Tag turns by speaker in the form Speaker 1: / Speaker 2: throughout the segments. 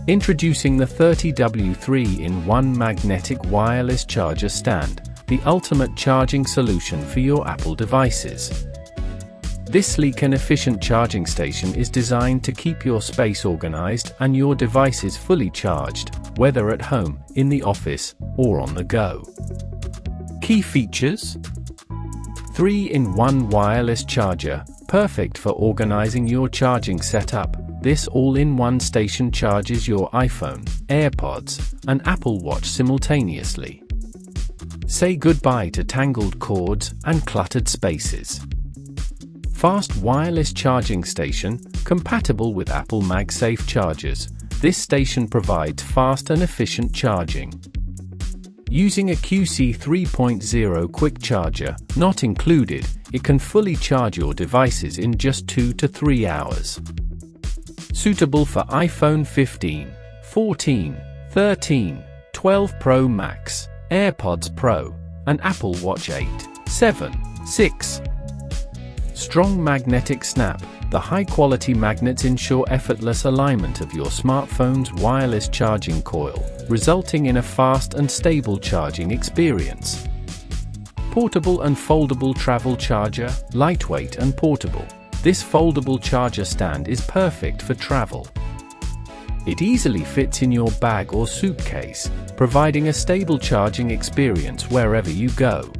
Speaker 1: Introducing the 30W 3-in-1 magnetic wireless charger stand, the ultimate charging solution for your Apple devices. This sleek and efficient charging station is designed to keep your space organized and your devices fully charged, whether at home, in the office, or on the go. Key features: 3-in-1 wireless charger, perfect for organizing your charging setup. This all-in-one station charges your iPhone, AirPods, and Apple Watch simultaneously. Say goodbye to tangled cords and cluttered spaces. Fast wireless charging station, compatible with Apple MagSafe chargers. This station provides fast and efficient charging. Using a QC 3.0 quick charger, not included, it can fully charge your devices in just 2 to 3 hours. Suitable for iPhone 15, 14, 13, 12 Pro Max, AirPods Pro, and Apple Watch 8, 7, 6. Strong magnetic snap. The high-quality magnets ensure effortless alignment of your smartphone's wireless charging coil, resulting in a fast and stable charging experience. Portable and foldable travel charger, lightweight and portable. This foldable charger stand is perfect for travel. It easily fits in your bag or suitcase, providing a stable charging experience wherever you go.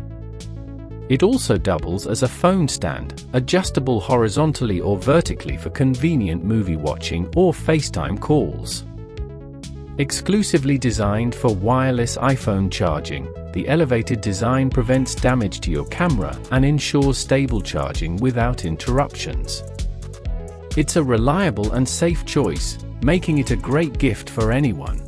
Speaker 1: It also doubles as a phone stand, adjustable horizontally or vertically for convenient movie watching or FaceTime calls. Exclusively designed for wireless iPhone charging, the elevated design prevents damage to your camera and ensures stable charging without interruptions. It's a reliable and safe choice, making it a great gift for anyone.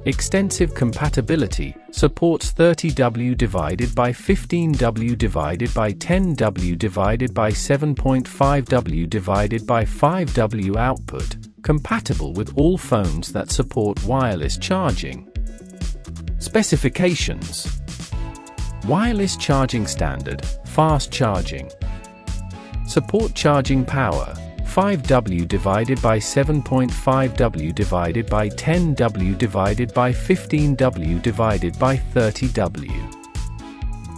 Speaker 1: Extensive compatibility, supports 30W divided by 15W divided by 10W divided by 7.5W divided by 5W output, compatible with all phones that support wireless charging. Specifications: wireless charging standard, fast charging. Support charging power, 5W divided by 7.5W divided by 10W divided by 15W divided by 30W.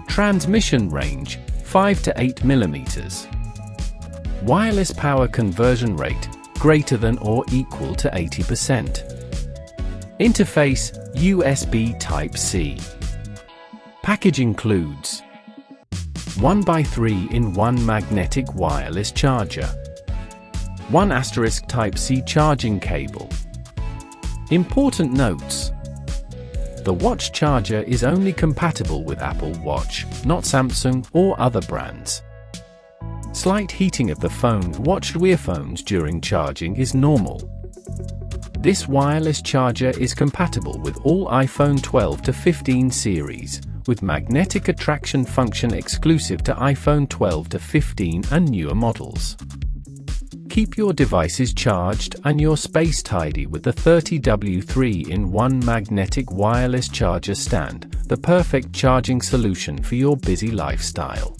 Speaker 1: Transmission range, 5 to 8 mm. Wireless power conversion rate, greater than or equal to 80%. Interface, USB Type-C. Package includes 1x3-in-1 magnetic wireless charger, 1 Type-C charging cable. Important notes: the watch charger is only compatible with Apple Watch, not Samsung or other brands. Slight heating of the phone/watch earphones during charging is normal. This wireless charger is compatible with all iPhone 12 to 15 series, with magnetic attraction function exclusive to iPhone 12 to 15 and newer models. Keep your devices charged and your space tidy with the 30W 3-in-1 magnetic wireless charger stand, the perfect charging solution for your busy lifestyle.